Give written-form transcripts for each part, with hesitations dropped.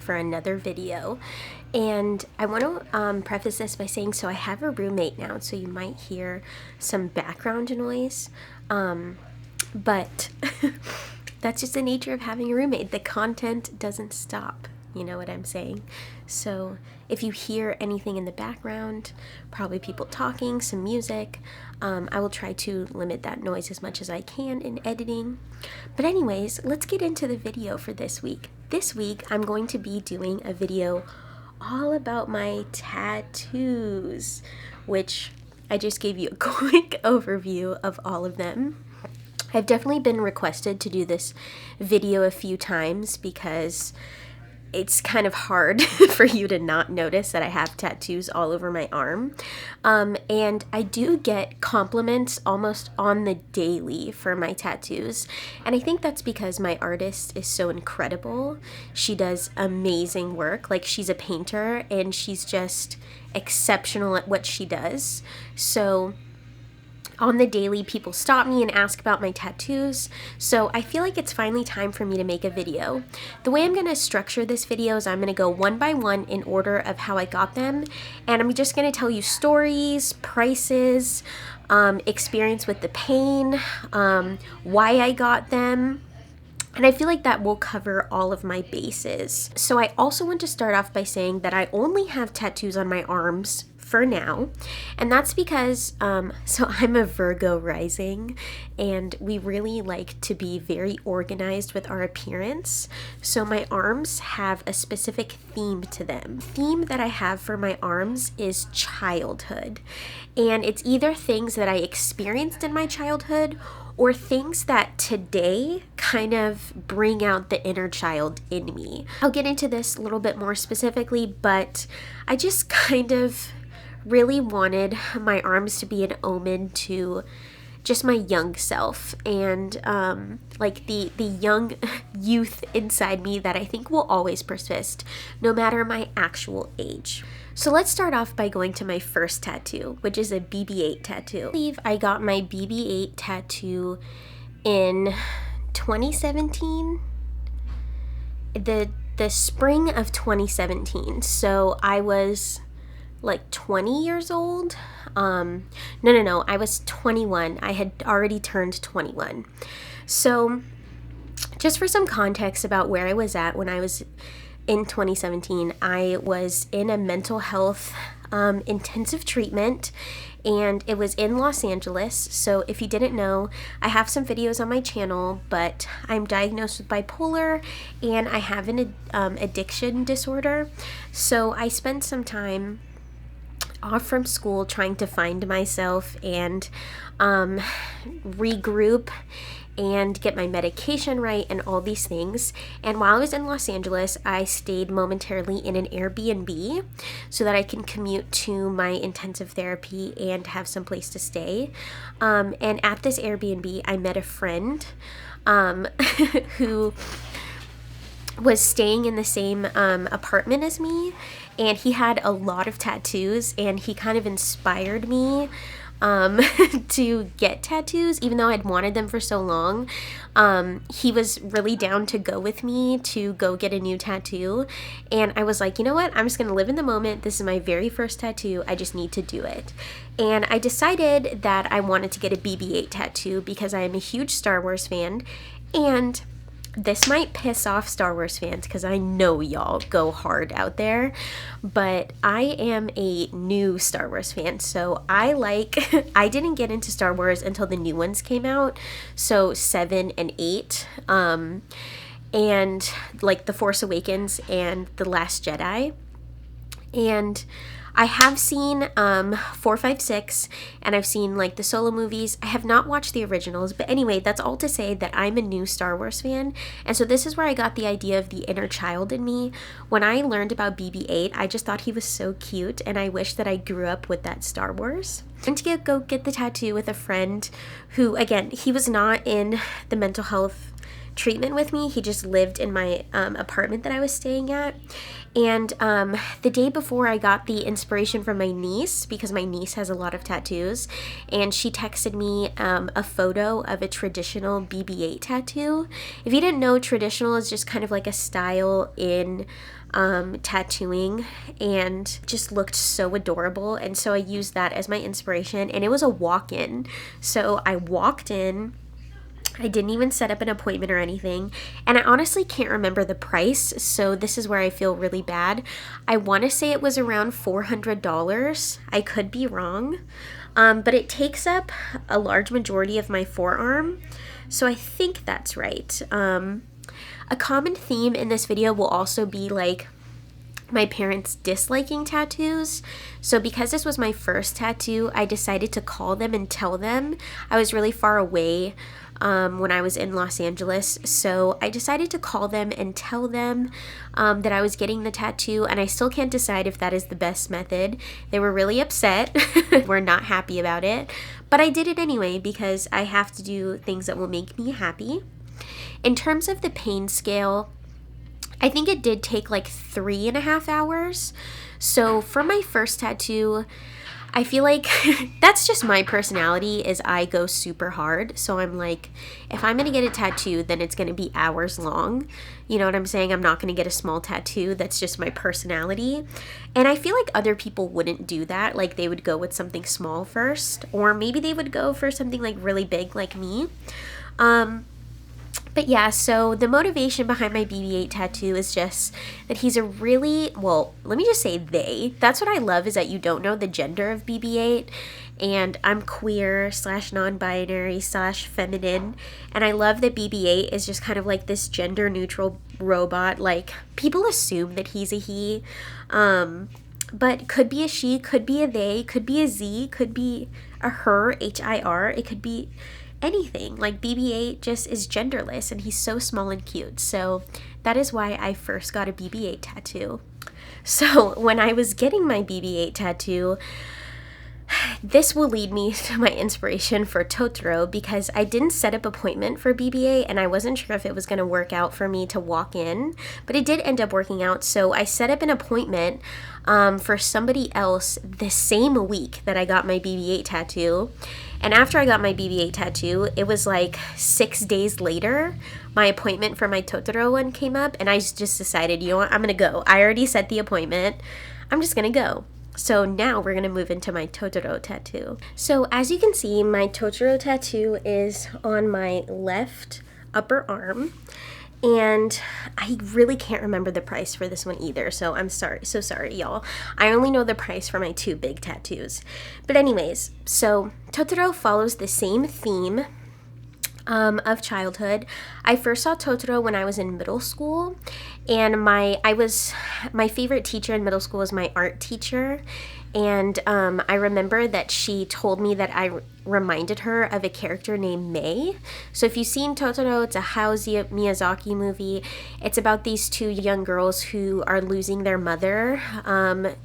for another video. And I want to preface this by saying, so I have a roommate now, so you might hear some background noise, but that's just the nature of having a roommate. The content doesn't stop, you know what I'm saying? So if you hear anything in the background, probably people talking, some music, I will try to limit that noise as much as I can in editing. But anyways, let's get into the video for this week. This week, I'm going to be doing a video all about my tattoos, which I just gave you a quick overview of all of them. I've definitely been requested to do this video a few times because it's kind of hard for you to not notice that I have tattoos all over my arm. And I do get compliments almost on the daily for my tattoos. And I think that's because my artist is so incredible. She does amazing work. Like, she's a painter and she's just exceptional at what she does. So on the daily, people stop me and ask about my tattoos, so I feel like it's finally time for me to make a video. The way I'm going to structure this video is I'm going to go one by one in order of how I got them, and I'm just going to tell you stories, prices, experience with the pain, why I got them. And I feel like that will cover all of my bases. So I also want to start off by saying that I only have tattoos on my arms for now, and that's because so I'm a Virgo rising, and we really like to be very organized with our appearance. So my arms have a specific theme to them. The theme that I have for my arms is childhood, and it's either things that I experienced in my childhood or things that today kind of bring out the inner child in me. I'll get into this a little bit more specifically, but I just kind of really wanted my arms to be an omen to just my young self and like the young youth inside me that I think will always persist no matter my actual age. So let's start off by going to my first tattoo, which is a BB-8 tattoo. I believe I got my BB-8 tattoo in 2017, the spring of 2017. So I was like 20 years old. No, I was 21. I had already turned 21. So just for some context about where I was at when I was in 2017, I was in a mental health intensive treatment, and it was in Los Angeles. So if you didn't know, I have some videos on my channel, but I'm diagnosed with bipolar and I have an addiction disorder. So I spent some time off from school trying to find myself and regroup and get my medication right and all these things. And while I was in Los Angeles, I stayed momentarily in an Airbnb so that I can commute to my intensive therapy and have some place to stay. And at this Airbnb, I met a friend who was staying in the same apartment as me, and he had a lot of tattoos, and he kind of inspired me to get tattoos, even though I'd wanted them for so long. He was really down to go with me to go get a new tattoo, and I was like, you know what, I'm just gonna live in the moment. This is my very first tattoo. I just need to do it. And I decided that I wanted to get a BB-8 tattoo because I am a huge Star Wars fan, and this might piss off Star Wars fans because I know y'all go hard out there, but I am a new Star Wars fan. So I didn't get into Star Wars until the new ones came out, so 7 and 8, and like The Force Awakens and The Last Jedi. And I have seen 4, 5, 6, and I've seen like the solo movies. I have not watched the originals, but anyway, that's all to say that I'm a new Star Wars fan, and so this is where I got the idea of the inner child in me. When I learned about BB-8, I just thought he was so cute, and I wish that I grew up with that Star Wars. I went to go get the tattoo with a friend who, again, he was not in the mental health treatment with me. He just lived in my apartment that I was staying at. And the day before, I got the inspiration from my niece, because my niece has a lot of tattoos, and she texted me a photo of a traditional BB-8 tattoo. If you didn't know, traditional is just kind of like a style in tattooing, and just looked so adorable. And so I used that as my inspiration, and it was a walk-in. So I walked in. I didn't even set up an appointment or anything, and I honestly can't remember the price, so this is where I feel really bad. I want to say it was around $400. I could be wrong, but it takes up a large majority of my forearm, so I think that's right. A common theme in this video will also be like my parents disliking tattoos. So because this was my first tattoo, I decided to call them and tell them. I was really far away when I was in Los Angeles, so I decided to call them and tell them that I was getting the tattoo, and I still can't decide if that is the best method. They were really upset. Were not happy about it, but I did it anyway because I have to do things that will make me happy. In terms of the pain scale, I think it did take like 3.5 hours. So for my first tattoo, I feel like that's just my personality, is I go super hard. So I'm like, if I'm going to get a tattoo, then it's going to be hours long. You know what I'm saying? I'm not going to get a small tattoo. That's just my personality. And I feel like other people wouldn't do that. Like they would go with something small first, or maybe they would go for something like really big like me. But yeah, so the motivation behind my BB-8 tattoo is just that he's a really, well, let me just say they. That's what I love, is that you don't know the gender of BB-8. And I'm queer / non-binary / feminine. And I love that BB-8 is just kind of like this gender neutral robot. Like people assume that he's a he. But could be a she, could be a they, could be a Z, could be a her, HIR. It could be anything. Like BB-8 just is genderless, and he's so small and cute. So that is why I first got a BB-8 tattoo. So when I was getting my BB-8 tattoo, this will lead me to my inspiration for Totoro, because I didn't set up an appointment for BB-8 and I wasn't sure if it was going to work out for me to walk in, but it did end up working out. So I set up an appointment for somebody else the same week that I got my BB-8 tattoo. And after I got my BB-8 tattoo, it was like 6 days later, my appointment for my Totoro one came up, and I just decided, you know what, I'm going to go. I already set the appointment. I'm just going to go. So now we're going to move into my Totoro tattoo. So as you can see, my Totoro tattoo is on my left upper arm. And I really can't remember the price for this one either, so I'm sorry, y'all. I only know the price for my 2 big tattoos. But anyways, so Totoro follows the same theme of childhood. I first saw Totoro when I was in middle school, and my favorite teacher in middle school was my art teacher. And I remember that she told me that I reminded her of a character named Mei. So if you've seen Totoro, it's a Hayao Miyazaki movie. It's about these 2 young girls who are losing their mother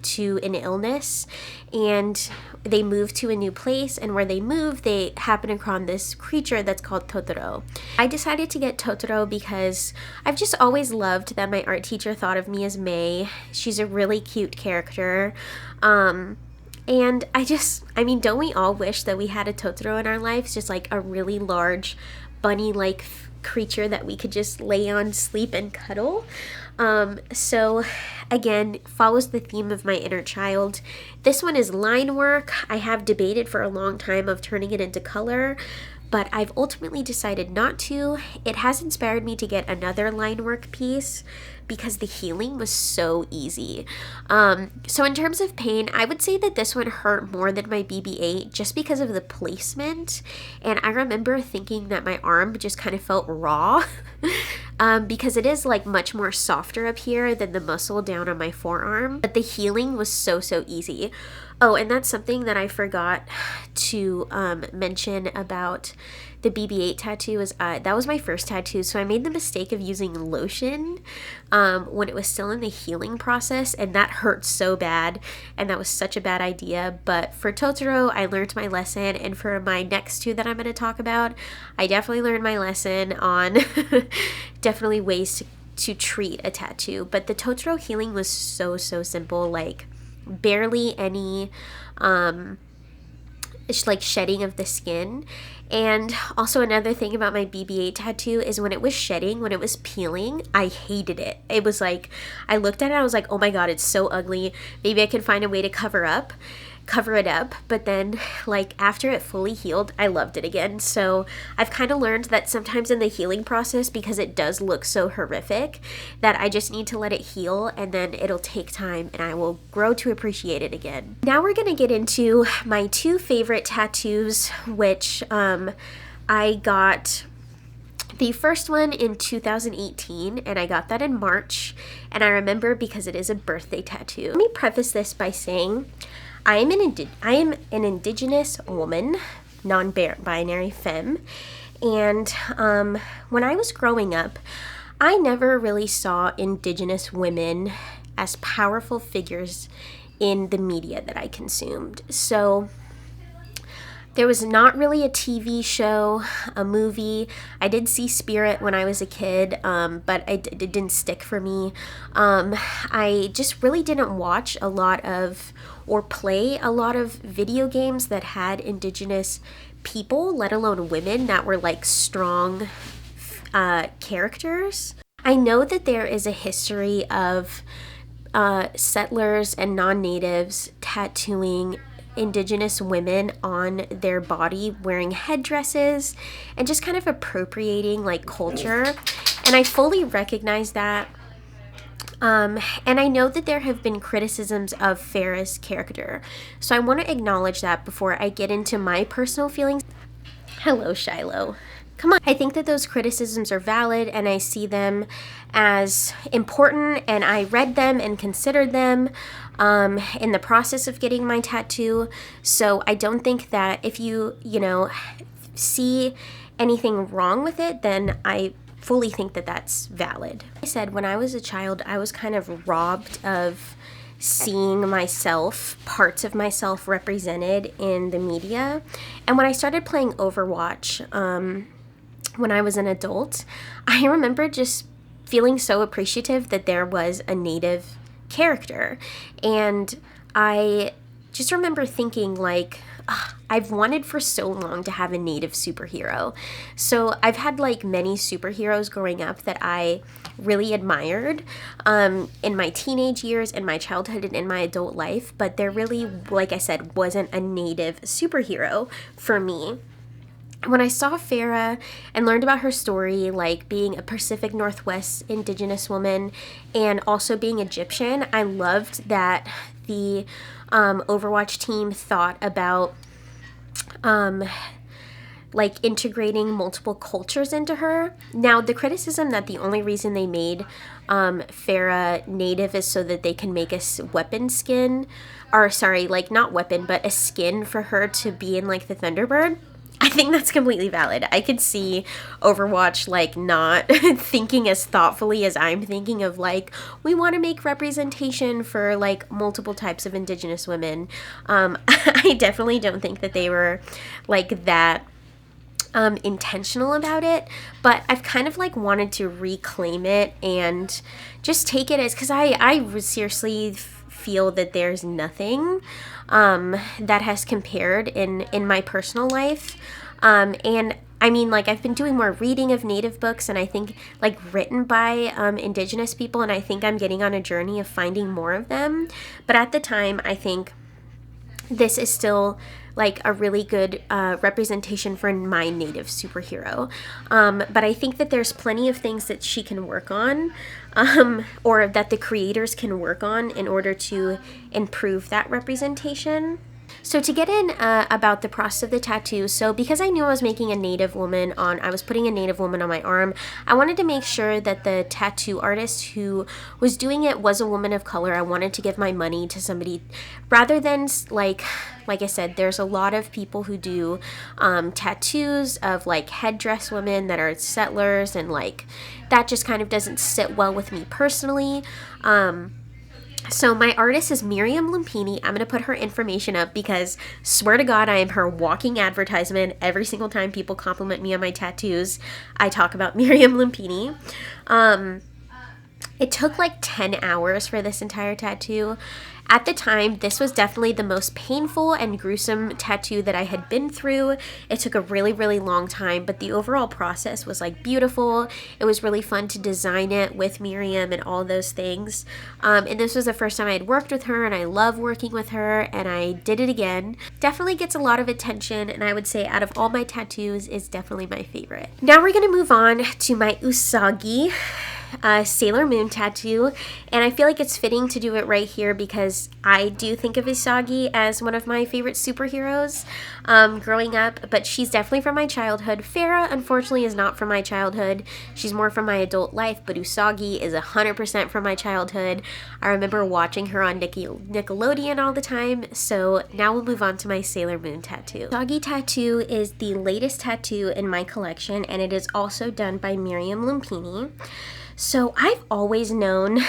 to an illness, and they move to a new place, and where they move, they happen upon this creature that's called Totoro. I decided to get Totoro because I've just always loved that my art teacher thought of me as Mei. She's a really cute character. And I mean, don't we all wish that we had a Totoro in our lives? Just like a really large bunny-like creature that we could just lay on, sleep, and cuddle. So again, follows the theme of my inner child. This one is line work. I have debated for a long time of turning it into color, but I've ultimately decided not to. It has inspired me to get another line work piece because the healing was so easy. So in terms of pain, I would say that this one hurt more than my BB-8 just because of the placement. And I remember thinking that my arm just kind of felt raw because it is like much more softer up here than the muscle down on my forearm. But the healing was so easy. Oh, and that's something that I forgot to mention about the BB-8 tattoo. Is that was my first tattoo, so I made the mistake of using lotion when it was still in the healing process, and that hurt so bad, and that was such a bad idea. But for Totoro, I learned my lesson, and for my next two that I'm going to talk about, I definitely learned my lesson on definitely ways to treat a tattoo. But the Totoro healing was so simple, like barely any like shedding of the skin. And also another thing about my BB-8 tattoo is when it was shedding, when it was peeling, I hated it. It was like, I looked at it, I was like, oh my god, it's so ugly. Maybe I can find a way to cover it up. But then, like, after it fully healed, I loved it again. So I've kind of learned that sometimes in the healing process, because it does look so horrific, that I just need to let it heal, and then it'll take time and I will grow to appreciate it again. Now we're gonna get into my two favorite tattoos, which I got the first one in 2018, and I got that in March, and I remember because it is a birthday tattoo. Let me preface this by saying I am an Indigenous woman, non-binary femme, and when I was growing up, I never really saw Indigenous women as powerful figures in the media that I consumed. So there was not really a TV show, a movie. I did see Spirit when I was a kid, but it didn't stick for me. I just really didn't watch a lot of or play a lot of video games that had Indigenous people, let alone women, that were like strong characters. I know that there is a history of settlers and non-natives tattooing Indigenous women on their body, wearing headdresses and just kind of appropriating like culture, and I fully recognize that. And I know that there have been criticisms of Farrah's character, so I want to acknowledge that before I get into my personal feelings. Hello, Shiloh. Come on. I think that those criticisms are valid, and I see them as important, and I read them and considered them in the process of getting my tattoo. So I don't think that if you see anything wrong with it, then I fully think that that's valid. I said when I was a child, I was kind of robbed of seeing myself, parts of myself represented in the media. And when I started playing Overwatch, when I was an adult, I remember just feeling so appreciative that there was a native character. And I just remember thinking like, I've wanted for so long to have a native superhero. So I've had like many superheroes growing up that I really admired in my teenage years, in my childhood, and in my adult life. But there really, like I said, wasn't a native superhero for me. When I saw Farrah and learned about her story, like being a Pacific Northwest Indigenous woman and also being Egyptian, I loved that the Overwatch team thought about like integrating multiple cultures into her. Now, the criticism that the only reason they made Farrah native is so that they can make a weapon skin, or sorry, like not weapon, but a skin for her to be in like the Thunderbird. I think that's completely valid. I could see Overwatch like not thinking as thoughtfully as I'm thinking of like, we want to make representation for like multiple types of Indigenous women. I definitely don't think that they were like that intentional about it, but I've kind of like wanted to reclaim it and just take it as, because I seriously feel that there's nothing that has compared in my personal life. And I mean, like, I've been doing more reading of Native books, and I think, like, written by Indigenous people, and I think I'm getting on a journey of finding more of them. But at the time, I think this is still, like, a really good representation for my Native superhero. But I think that there's plenty of things that she can work on, or that the creators can work on in order to improve that representation. So to get in about the process of the tattoo, so because I knew I was making a Native woman on, I was putting a Native woman on my arm, I wanted to make sure that the tattoo artist who was doing it was a woman of color. I wanted to give my money to somebody rather than like I said, there's a lot of people who do tattoos of like headdress women that are settlers, and like that just kind of doesn't sit well with me personally. So my artist is Miriam Lumpini. I'm going to put her information up because, swear to God, I am her walking advertisement. Every single time people compliment me on my tattoos, I talk about Miriam Lumpini. It took like 10 hours for this entire tattoo. At the time, this was definitely the most painful and gruesome tattoo that I had been through. It took a really, really long time, but the overall process was like beautiful. It was really fun to design it with Miriam and all those things. And this was the first time I had worked with her, and I love working with her, and I did it again. Definitely gets a lot of attention, and I would say out of all my tattoos is definitely my favorite. Now we're going to move on to my Usagi Sailor Moon tattoo, and I feel like it's fitting to do it right here because I do think of Usagi as one of my favorite superheroes growing up, but she's definitely from my childhood. Farah, unfortunately, is not from my childhood. She's more from my adult life, but Usagi is 100% from my childhood. I remember watching her on Nickelodeon all the time, so now we'll move on to my Sailor Moon tattoo. Usagi tattoo is the latest tattoo in my collection, and it is also done by Miriam Lumpini. So I've always known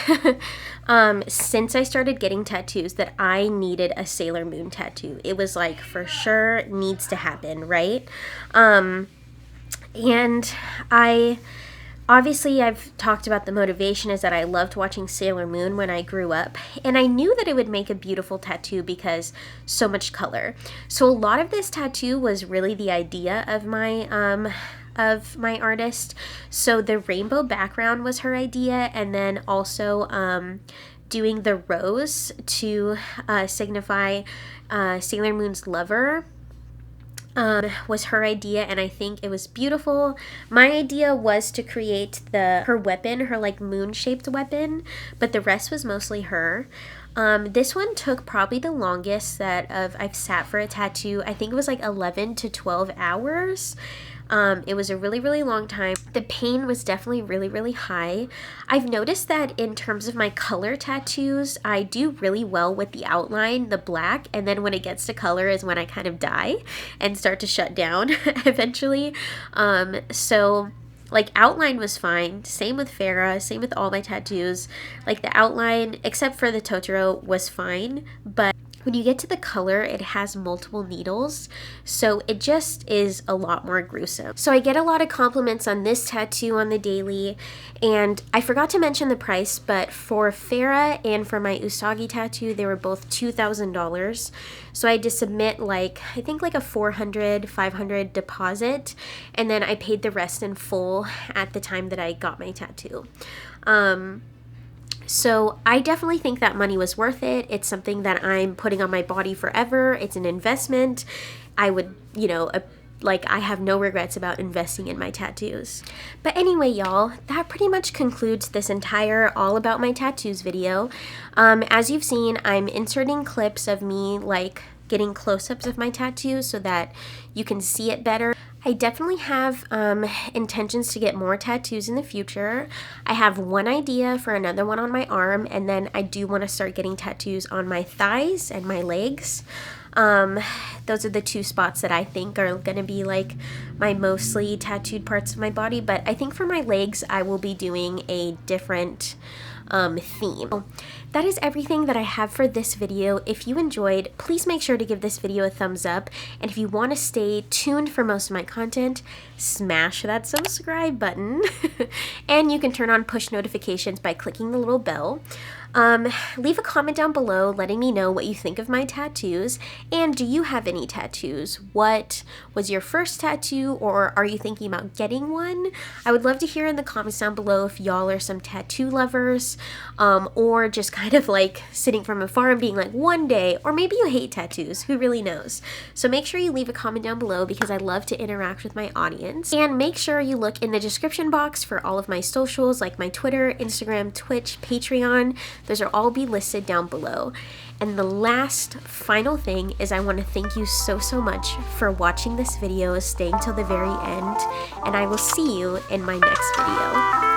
since I started getting tattoos that I needed a Sailor Moon tattoo. It was like for sure needs to happen, right? And obviously I've talked about the motivation is that I loved watching Sailor Moon when I grew up, and I knew that it would make a beautiful tattoo because so much color. So a lot of this tattoo was really the idea of my artist. So the rainbow background was her idea, and then also doing the rose to signify Sailor Moon's lover was her idea, and I think it was beautiful. My idea was to create her weapon, her like moon-shaped weapon, but the rest was mostly her. This one took probably the longest that I've sat for a tattoo. I think it was like 11 to 12 hours. It was a really, really long time. The pain was definitely really, really high. I've noticed that in terms of my color tattoos, I do really well with the outline, the black, and then when it gets to color is when I kind of die and start to shut down eventually. So like outline was fine. Same with Farah, same with all my tattoos. Like the outline, except for the Totoro, was fine, but when you get to the color, it has multiple needles, so it just is a lot more gruesome. So I get a lot of compliments on this tattoo on the daily, and I forgot to mention the price, but for Farah and for my Usagi tattoo, they were both $2,000. So I had to submit I think like a $400, $500 deposit, and then I paid the rest in full at the time that I got my tattoo. So I definitely think that money was worth it. It's something that I'm putting on my body forever. It's an investment. I would, I have no regrets about investing in my tattoos. But anyway, y'all, that pretty much concludes this entire all about my tattoos video. As you've seen, I'm inserting clips of me getting close-ups of my tattoos so that you can see it better. I definitely have intentions to get more tattoos in the future. I have one idea for another one on my arm, and then I do want to start getting tattoos on my thighs and my legs. Those are the two spots that I think are going to be my mostly tattooed parts of my body, but I think for my legs I will be doing a different theme. That is everything that I have for this video. If you enjoyed, please make sure to give this video a thumbs up, and if you want to stay tuned for most of my content, smash that subscribe button and you can turn on push notifications by clicking the little bell. Leave a comment down below letting me know what you think of my tattoos, and do you have any tattoos? What was your first tattoo, or are you thinking about getting one? I would love to hear in the comments down below if y'all are some tattoo lovers, or just kind of sitting from afar and being like, one day, or maybe you hate tattoos, who really knows? So make sure you leave a comment down below because I love to interact with my audience, and make sure you look in the description box for all of my socials like my Twitter, Instagram, Twitch, Patreon, Those are all be listed down below. And the last final thing is I want to thank you so much for watching this video, staying till the very end, and I will see you in my next video.